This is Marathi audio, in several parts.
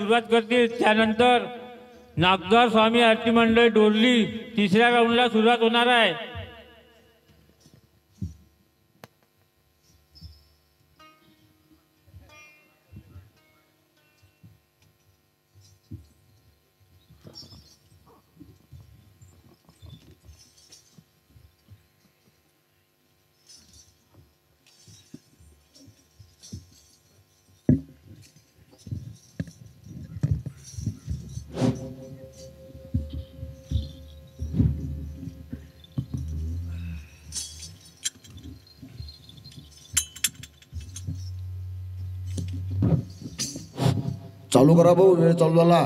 सुरुवात करतील. त्यानंतर नागदार स्वामी आरती मंडळ डोरली तिसऱ्या राऊंडला सुरुवात होणार आहे. चालू करा भाऊ, वेळ चालू झाला.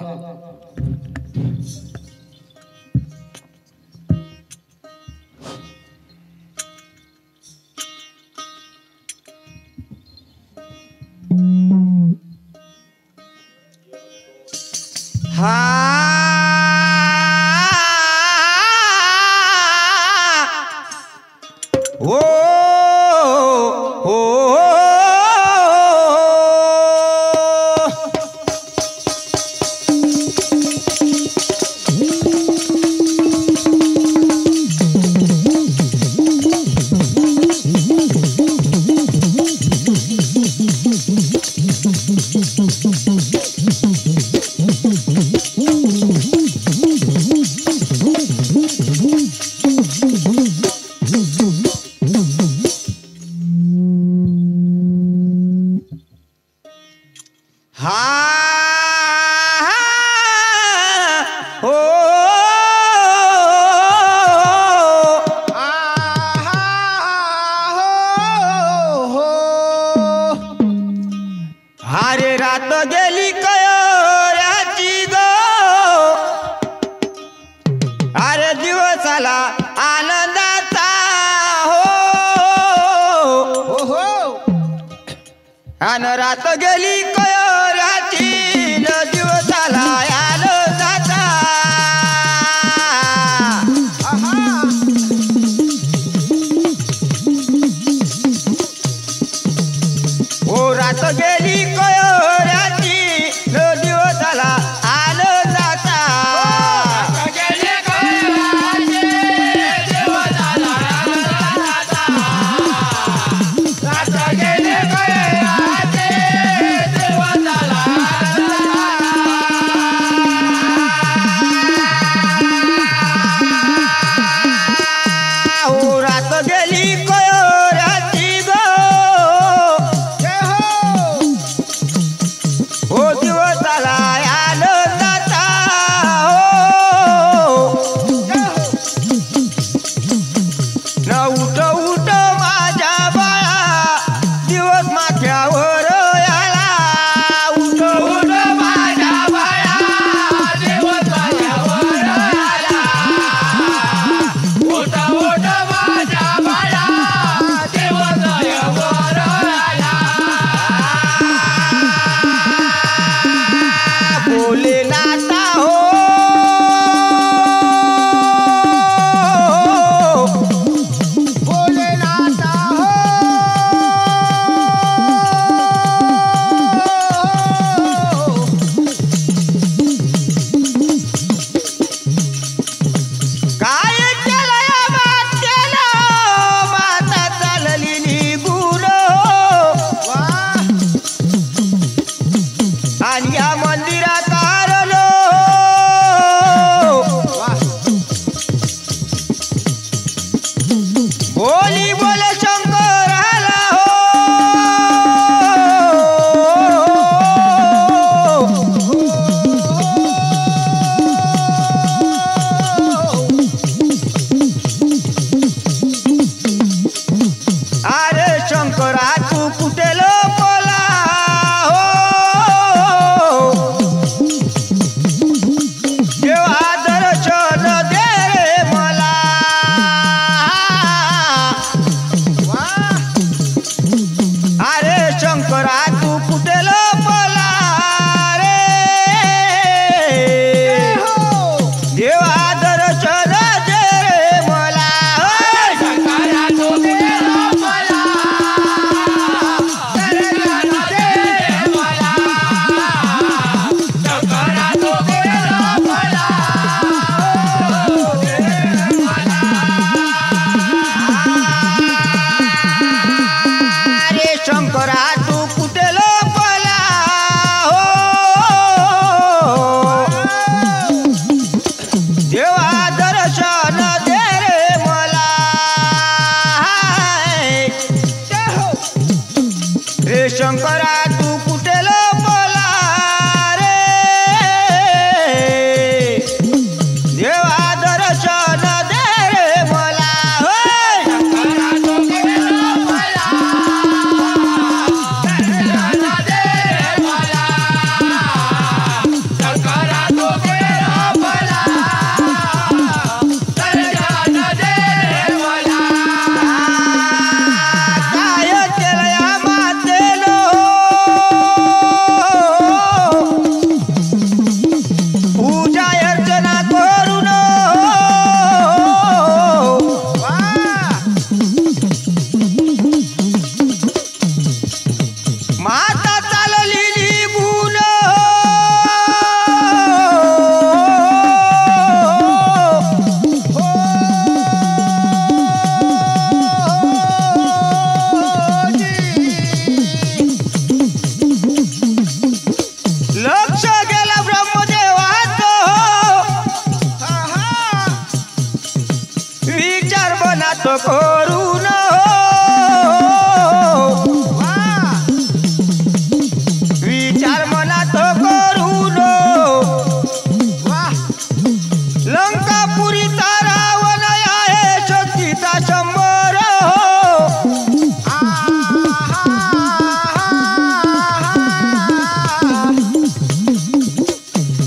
अरे रात गेली कयोऱ्याची ग, अरे दिवस आला आनंदाचा हो हो. अन रात गेली कयोऱ्याची न दिवस आला आनंदाचा. ओ रात गेली कयोऱ्याची न दिवस आला आनंदाचा. मनात करून विचार मनात करून लंकापुरीचा रावण आहे शक्तीचा 100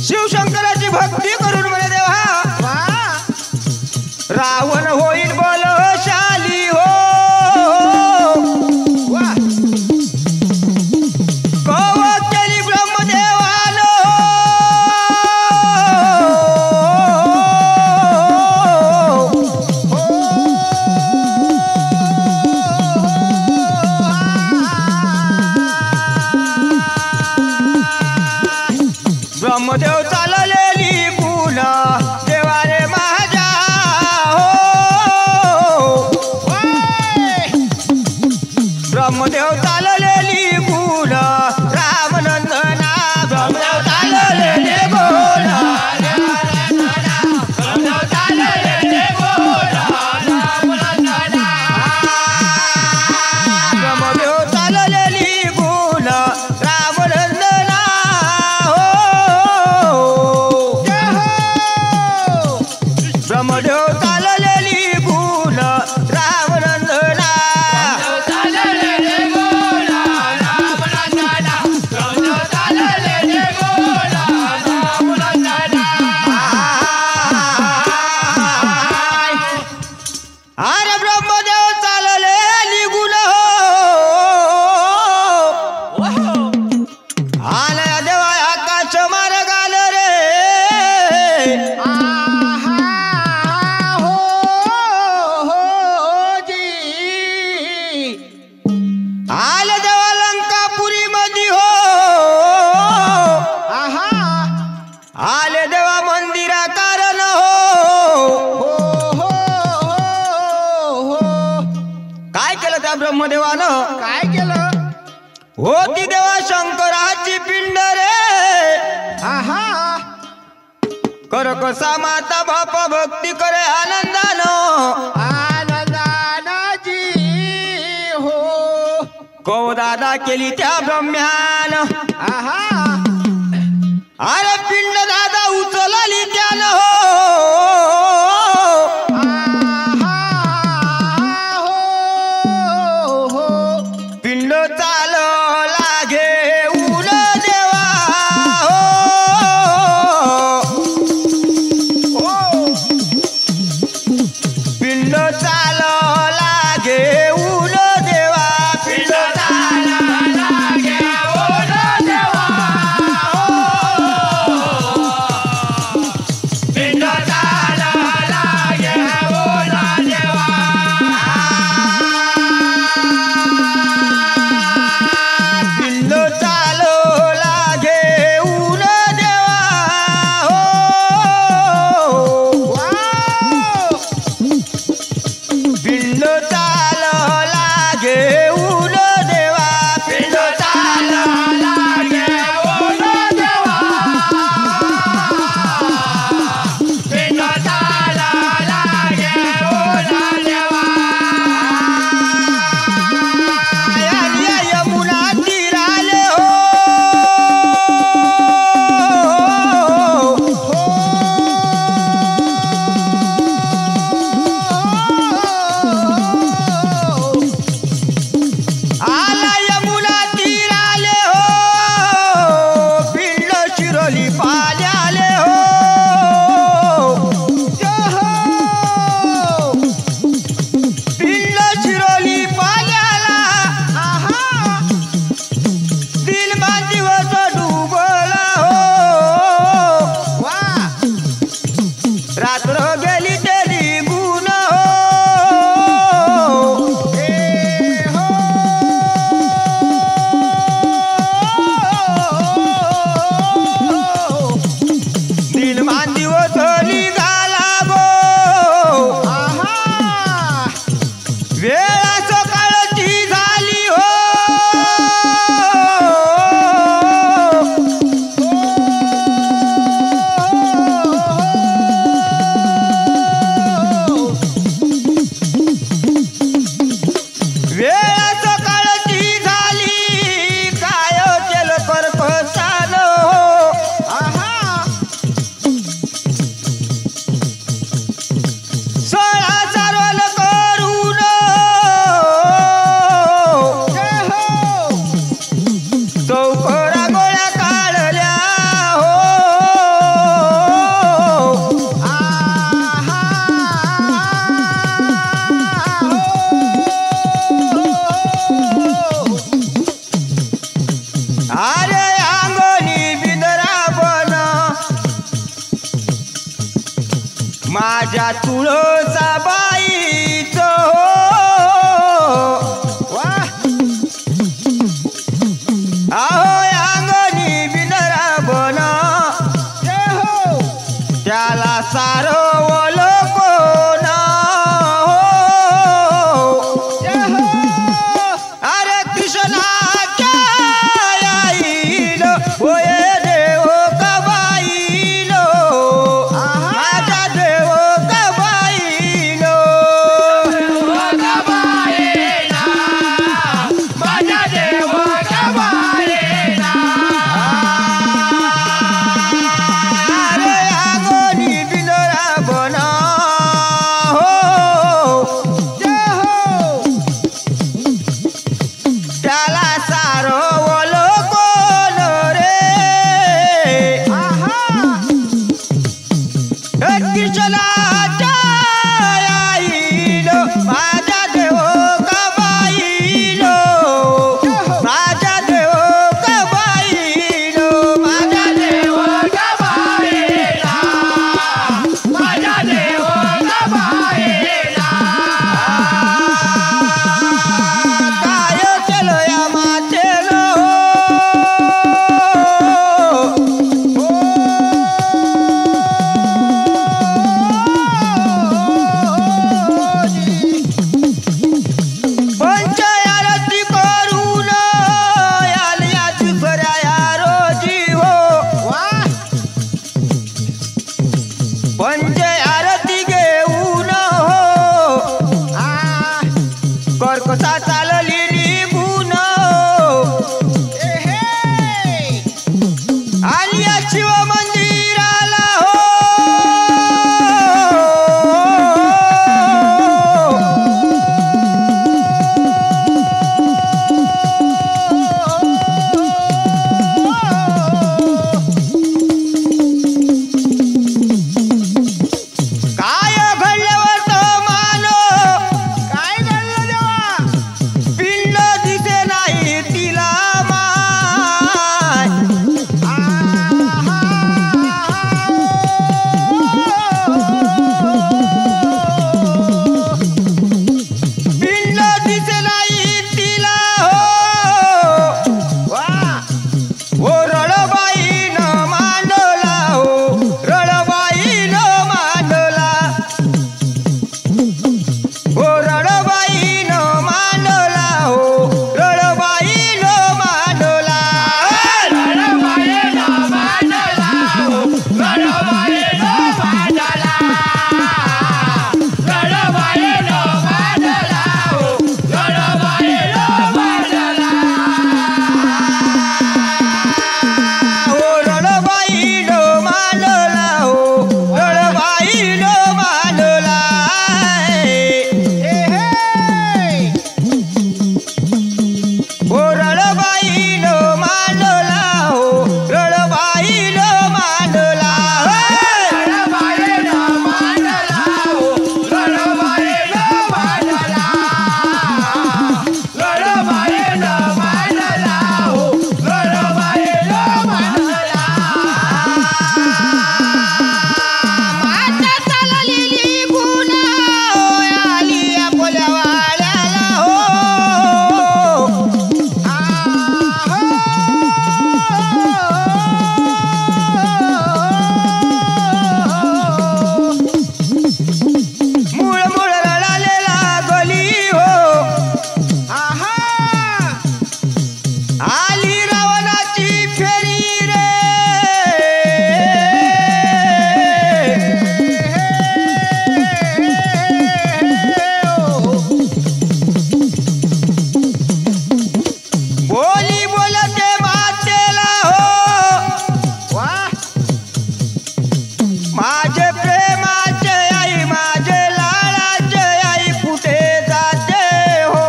शिवशंकराची भक्ती करून म्हणे देवा रावण होईल बलशाली हो कवच केली ब्रह्मदेवानं ब्रह्मदेव चाललेली फुल देवारे माझ्या हो ब्रह्मदेव चाललेली फुल रामनंदना ब्रह्मदेव चाललेले गोल ब्रह्मदेव चाललेले गोल ब्रह्मदेव चाललेली फुल रामनंदना ब्रह्मदेव चाललेली फुल रामनंदना अरे ब्रह्मदेव चाललेली गुण आलया देवा आकाश मार्गाल रे आले देवा लंकापुरी मध्ये हो आले देवा मंदिरा कारण हो काय केलं त्या ब्रह्मदेवानं काय केलं होती देवा शंकराची पिंड रे आहा कर कसा माता बाप भक्ती करे आनंदानं आनंदानाजी हो कव दादा केली त्या ब्रह्म्यान आहा अरे पिंड दादा उचलली त्यानं हो पिंड चाल लागे उन देवा हो पिंड चाल लागे उन देवा पिंड चाल लागे उन देवा माझ्या तुळसाबाईचं वा आहो अंगणी बिनरा बन जय हो त्याला सारवल कोण हो जय हो अरे कृष्णाच्या आईन होय देव कबाईन माझा देव कबाईन अरे अंगणी बिनरा बना हो जय हो त्याला सारवल कोण रे आहा कृष्णाच्या आईन माझा देव कबाईन माझा देव कबाईन माझा देव काय केलं या मातेनं पंच आरती करून आल्या दुसऱ्या या रोजी हो वा पंच आरती घेऊन हो आ कर्कसा चालली निघून ए हे आलिया शिव मंदिराला हो काय घडल्यावर तो मानो काय घडलं देवा पिंड दिसे नाही तिला माय पिंड दिसे नाही तिला हो वा ओ रळबाईनं मांडला हो रळबाईनं मांडला ओ रळबाईनं मांडला हो रळबाईनं मांडला ओ रळबाईनं मांडला हो रळबाईनं मांडला ए हे ओ रळबाईनं मांडला हो रळबाईनं मांडला माता चाललेली गुण आली आपल्या वाड्याला हो मूळ मूळ रडालेला गली हो आहा आली रावणाची फेरी रे बोली बोलते मातेला हो वा माझे प्रेमाचे आई माझे लाडाचे आई कुठे जाते हो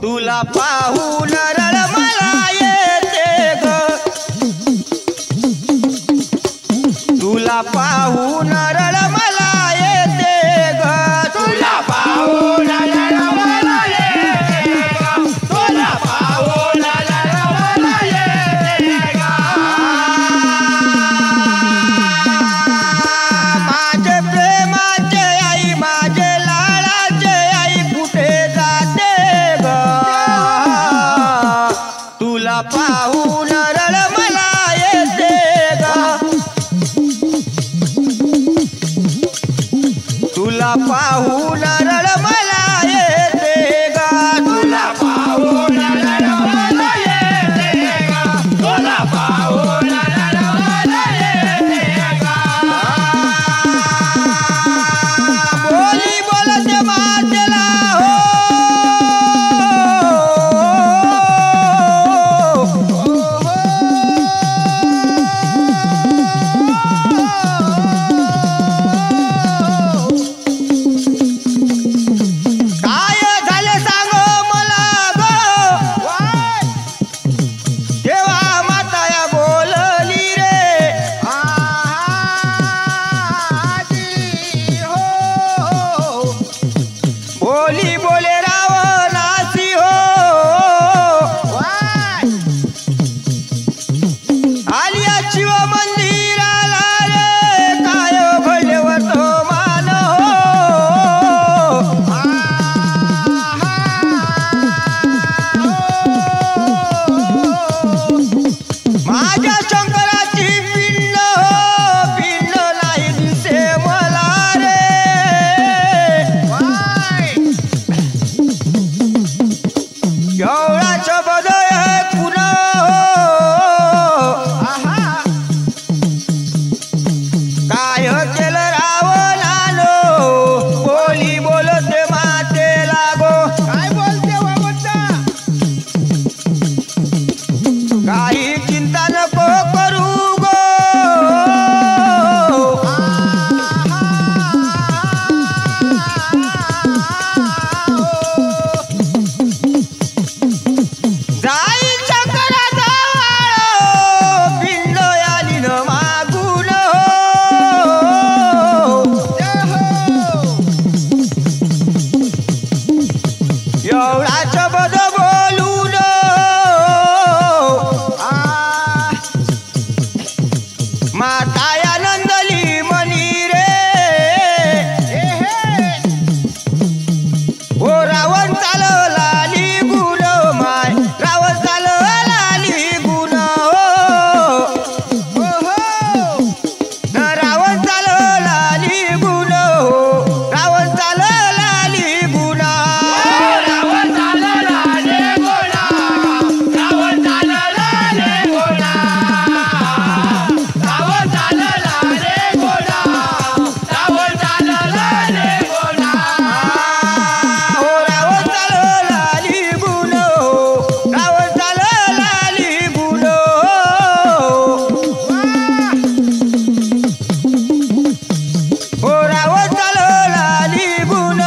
तुला पाहून रड मला येते ग तुला पाहून रड मला येते ग तुला पाहून रड मला येते ग तुला पाहून रड मला येते ग पाहून रड मला येते गा तुला पाहून रड मला येते गा तुला पाहून रड मला येते गा बोली बोलते मातेला हो काय झाले सांग मला ग देवा माताया बोलली रे आजी हो बोली बोले रावणासी हो वाय आलिया शिव मंदिराला रे काय घडवत मान हो माझ्या शंकराची पिंड हो पिंड नाही दिसे मला रे वाय एवढा बदय पुन्हा आहा काय केलं रावणानो बोली बोलते माते लागो काय बोलते वावटा काही चिंता नको करू गो जाई शंकरा जवळ पिंड आली न मागून एवढा शब्द बोलून माताया नंदली मनी रे ओ रावण चालवला निघून माय रावण चालवला निघून रावण चालवला निघून रावण चालवला निघून रावण चालवला निघून रावण चालवला निघून रावण चालवला निघून रावण चालवला निघून हो रावण चालवला निघून रावण चालवला निघून हो रावण चालवला निघून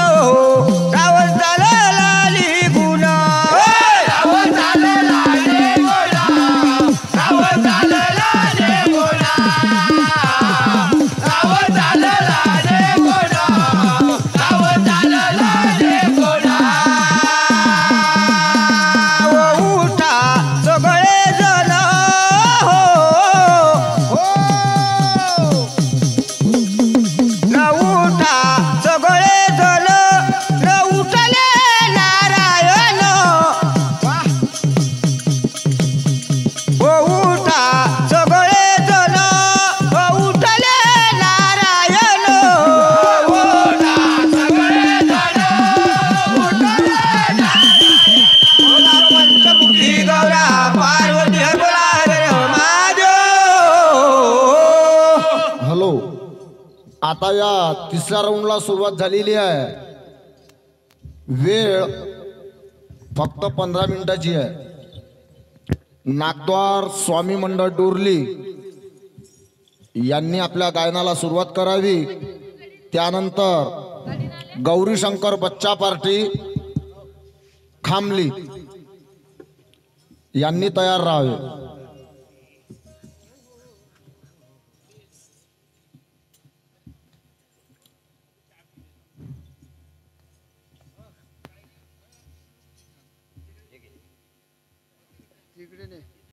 रावण चालवला निघून रावण चालवला निघून रावण चालवला निघून रावण चालवला निघून रावण चालवला निघून उठा सगळे जण हो न उठा सगळे जण न उठले नारायण हो उठा सगळे जण उठले नारायण उठा सगळे जण उठले नारायण पंचमुखी गौरा पार्वती बोला रे माझो हॅलो आता या तिसऱ्या राऊंडला सुरुवात झालेली आहे वेळ फक्त 15 मिनिटाची आहे नागद्वार स्वामी मंडळ डोरली यांनी आपल्या गायनाला सुरुवात करावी त्यानंतर गौरी शंकर बच्चा पार्टी खामली यांनी तयार राहावे तिकडे नाही